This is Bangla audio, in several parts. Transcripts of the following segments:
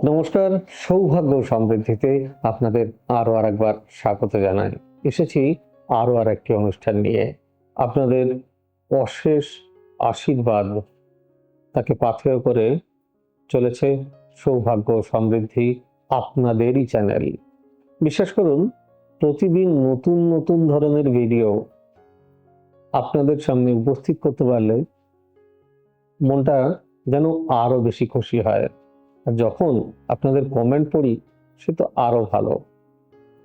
নমস্কার। সৌভাগ্য সমৃদ্ধিতে আপনাদের আরো আরেকবার স্বাগত জানাই। এসেছি আরো আরেকটি অনুষ্ঠান নিয়ে। আপনাদের অশেষ আশীর্বাদ তাকে পাথেয় করে চলেছে সৌভাগ্য সমৃদ্ধি, আপনাদেরই চ্যানেল। বিশ্বাস করুন, প্রতিদিন নতুন নতুন ধরনের ভিডিও আপনাদের সামনে উপস্থিত করতে পারলে মনটা যেন আরো বেশি খুশি হয়। আর যখন আপনাদের কমেন্ট পড়ি, সে তো আরো ভালো।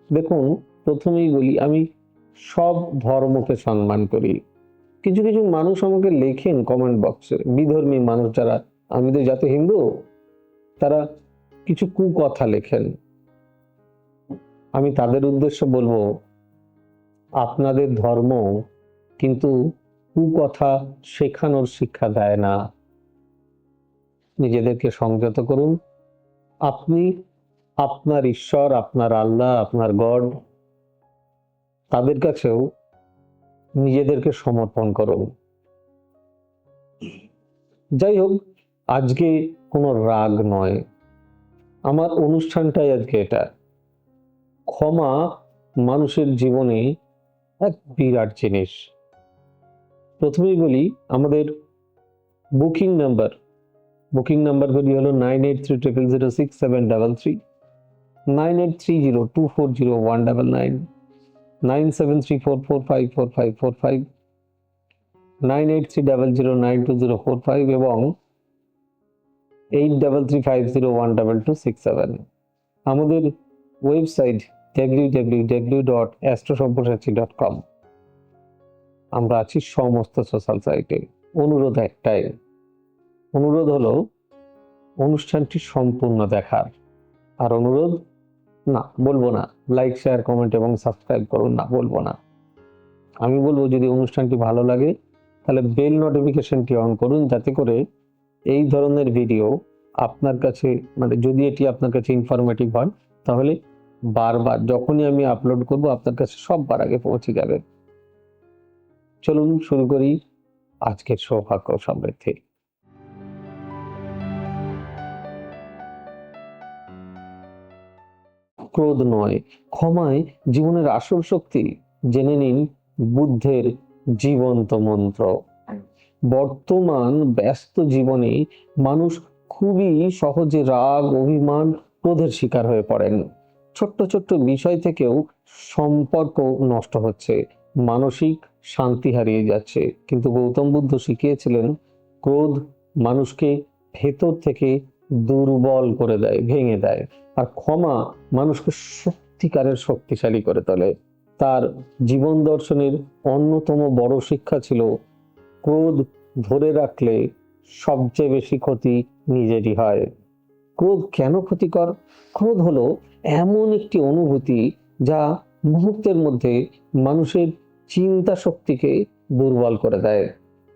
দেখুন, প্রথমেই বলি, আমি সব ধর্মকে সম্মান করি। কিছু কিছু মানুষ আমাকে লেখেন কমেন্ট বক্সে, বিধর্মী মানুষ যারা, আমি তো যাতে হিন্দু, তারা কিছু কুকথা লেখেন। আমি তাদের উদ্দেশ্যে বলবো, আপনাদের ধর্ম কিন্তু কুকথা শেখানোর শিক্ষা দেয় না। নিজেদেরকে সংযত করুন। আপনি, আপনার ঈশ্বর, আপনার আল্লাহ, আপনার গড, তাদের কাছেও নিজেদেরকে সমর্পণ করুন। যাই হোক, আজকে কোনো রাগ নয়, আমার অনুষ্ঠানটাই আজকে এটা। ক্ষমা মানুষের জীবনে এক বিরাট জিনিস। প্রথমেই বলি, আমাদের বুকিং নাম্বারগুলি হলো 9830067733, 9830240199, 9734454545, 9830092045 এবং 8335012267। আমাদের ওয়েবসাইট www.astrosavysachi.com। আমরা আছি সমস্ত সোশ্যাল সাইটে। অনুরোধ একটাই, অনুরোধ হলো অনুষ্ঠানটি সম্পূর্ণ দেখার। আর অনুরোধ না বলবো না, লাইক শেয়ার কমেন্ট এবং সাবস্ক্রাইব করুন না বলবো না। আমি বলবো, যদি অনুষ্ঠানটি ভালো লাগে তাহলে বেল নোটিফিকেশনটি অন করুন, যাতে করে এই ধরনের ভিডিও আপনার কাছে, মানে যদি এটি আপনার কাছে ইনফরমেটিভ হয়, তাহলে বারবার যখনই আমি আপলোড করব আপনার কাছে সববার আগে পৌঁছে যাবে। চলুন শুরু করি আজকের সৌভাগ্য সমৃদ্ধি। ক্রোধ নয়, ক্ষমায় জীবনের আসল শক্তি। জেনে নিন বুদ্ধের জীবন্ত মন্ত্র। বর্তমান ব্যস্ত জীবনে মানুষ খুবই সহজে রাগ, অভিমান, ক্রোধের শিকার হয়ে পড়েন। ছোট্ট ছোট্ট বিষয় থেকেও সম্পর্ক নষ্ট হচ্ছে, মানসিক শান্তি হারিয়ে যাচ্ছে। কিন্তু গৌতম বুদ্ধ শিখিয়েছিলেন, ক্রোধ মানুষকে ভেতর থেকে দুর্বল করে দেয়, ভেঙে দেয়। আর ক্ষমা মানুষকে সত্যিকারের শক্তিশালী করে তোলে। তার জীবন দর্শনের অন্যতম বড় শিক্ষা ছিল, ক্রোধ ধরে রাখলে সবচেয়ে বেশি ক্ষতি নিজেরই হয়। ক্রোধ কেন ক্ষতিকর? ক্রোধ হলো এমন একটি অনুভূতি যা মুহূর্তের মধ্যে মানুষের চিন্তা শক্তিকে দুর্বল করে দেয়।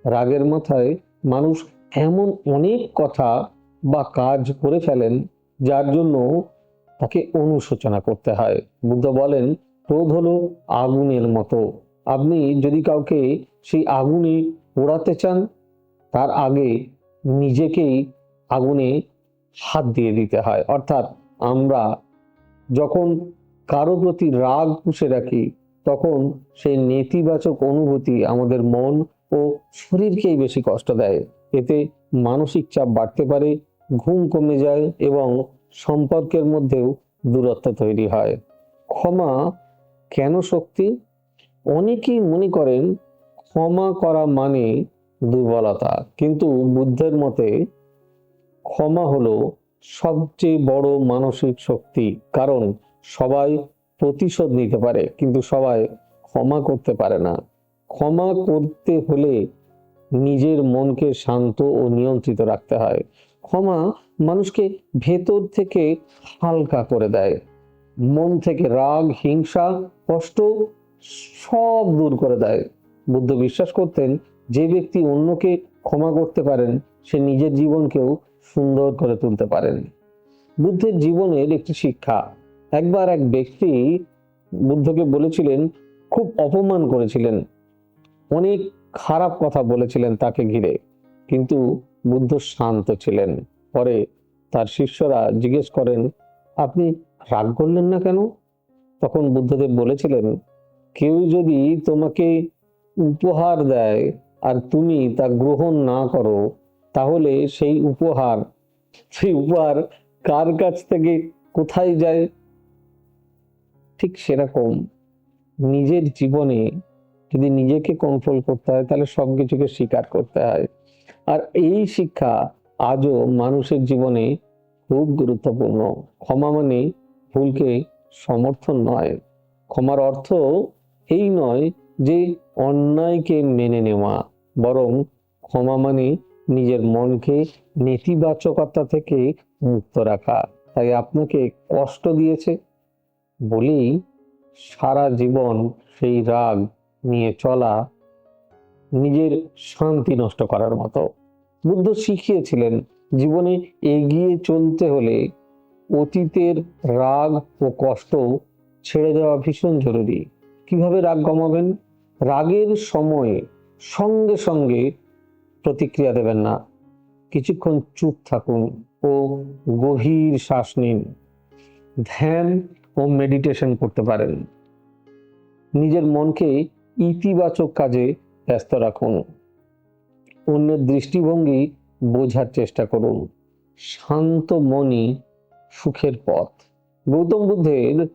রাগের মাথায় মানুষ এমন অনেক কথা বা কাজ করে ফেলেন যার জন্য তাকে অনুশোচনা করতে হয়। বুদ্ধ বলেন, ক্রোধ হলো আগুনের মতো। আপনি যদি কাউকে সেই আগুনে পোড়াতে চান, তার আগে নিজেকেই আগুনে হাত দিয়ে দিতে হয়। অর্থাৎ আমরা যখন কারো প্রতি রাগ পুষে রাখি, তখন সেই নেতিবাচক অনুভূতি আমাদের মন ও শরীরকেই বেশি কষ্ট দেয়। এতে মানসিক চাপ বাড়তে পারে, ঘুম কমে যায় এবং সম্পর্কের মধ্যেও দূরত্ব তৈরি হয়। ক্ষমা কেন শক্তি? অনেকেই মনে করেন ক্ষমা করা মানে দুর্বলতা, কিন্তু বুদ্ধের মতে ক্ষমা হলো সবচেয়ে বড় মানসিক শক্তি। কারণ সবাই প্রতিশোধ নিতে পারে, কিন্তু সবাই ক্ষমা করতে পারে না। ক্ষমা করতে হলে নিজের মনকে শান্ত ও নিয়ন্ত্রিত রাখতে হয়। ক্ষমা মানুষকে ভেতর থেকে হালকা করে দেয়, মন থেকে রাগ, হিংসা, কষ্ট সব দূর করে দেয়। বুদ্ধ বিশ্বাস করতেন, যে ব্যক্তি অন্যকে ক্ষমা করতে পারেন, সে নিজের জীবনকেও সুন্দর করে তুলতে পারেন। বুদ্ধের জীবনের একটি শিক্ষা। একবার এক ব্যক্তি বুদ্ধকে বলেছিলেন, খুব অপমান করেছিলেন, অনেক খারাপ কথা বলেছিলেন তাকে ঘিরে, কিন্তু বুদ্ধ শান্ত ছিলেন। পরে তার শিষ্যরা জিজ্ঞেস করেন, আপনি রাগ করলেন না কেন? তখন বুদ্ধদেব বলেছিলেন, কেউ যদি তোমাকে উপহার দেয় আর তুমি তা গ্রহণ না করো, তাহলে সেই উপহার কার কাছ থেকে কোথায় যায়? ঠিক সেরকম নিজের জীবনে যদি নিজেকে কন্ট্রোল করতে হয়, তাহলে সবকিছুকে স্বীকার করতে হয়। আর এই শিক্ষা আজও মানুষের জীবনে খুব গুরুত্বপূর্ণ। ক্ষমা মানে ভুলকে সমর্থন নয়। ক্ষমার অর্থ এই নয় যে অন্যায়কে মেনে নেওয়া, বরং ক্ষমা মানে নিজের মনকে নেতিবাচকতা থেকে মুক্ত রাখা। তাই আপনাকে কষ্ট দিয়েছে বলেই সারা জীবন সেই রাগ নিয়ে চলা নিজের শান্তি নষ্ট করার মতো। বুদ্ধ শিখিয়েছিলেন, জীবনে এগিয়ে চলতে হলে অতীতের রাগ ও কষ্ট ছেড়ে দেওয়া ভীষণ জরুরি। কিভাবে রাগ কমাবেন? রাগের সময়ে সঙ্গে সঙ্গে প্রতিক্রিয়া দেবেন না। কিছুক্ষণ চুপ থাকুন ও গভীর শ্বাস নিন। ধ্যান ও মেডিটেশন করতে পারেন। নিজের মনকে ইতিবাচক কাজে ব্যস্ত রাখুন। অন্যের দৃষ্টিভঙ্গি বোঝার চেষ্টা করুন। শান্ত মনই সুখের পথ। গৌতম বুদ্ধের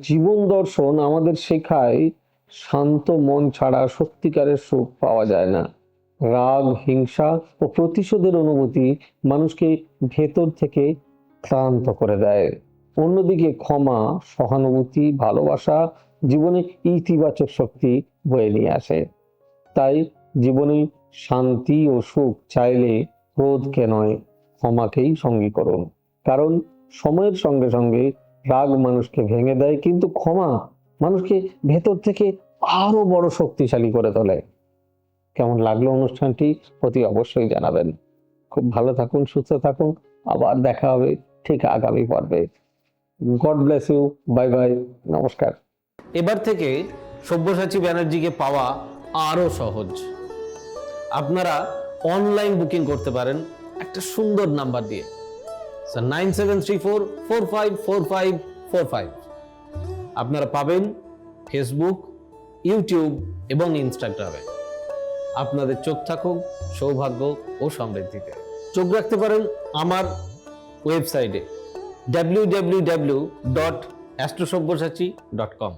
জীবন দর্শন আমাদের শেখায়, শান্ত মন ছাড়া সত্যিকারের সুখ পাওয়া যায় না। রাগ, হিংসা ও প্রতিশোধের অনুভূতি মানুষকে ভেতর থেকে ক্লান্ত করে দেয়। অন্যদিকে ক্ষমা, সহানুভূতি, ভালোবাসা জীবনে ইতিবাচক শক্তি বয়ে নিয়ে আসে। তাই জীবনে শান্তি ও সুখ চাইলে ক্রোধকে নয়, ক্ষমাকেই সঙ্গী করুন। কারণ সময়ের সঙ্গে সঙ্গে রাগ মানুষকে ভেঙে দেয়, কিন্তু ক্ষমা মানুষকে ভেতর থেকে আরো বড় শক্তিশালী করে তোলে। কেমন লাগলো অনুষ্ঠানটি অতি অবশ্যই জানাবেন। খুব ভালো থাকুন, সুস্থ থাকুন। আবার দেখা হবে ঠিক আগামী পর্বে। God bless you. Bye bye. নমস্কার। এবার থেকে সব্যসাচী ব্যানার্জিকে পাওয়া আরো সহজ। আপনারা অনলাইন বুকিং করতে পারেন একটা সুন্দর নাম্বার দিয়ে, 9734454545। আপনারা পাবেন ফেসবুক, ইউটিউব এবং ইনস্টাগ্রামে। আপনাদের চোখ থাকুক সৌভাগ্য ও সমৃদ্ধিতে। চোখ রাখতে পারেন আমার ওয়েবসাইটে www.astrosabbyasachi.com।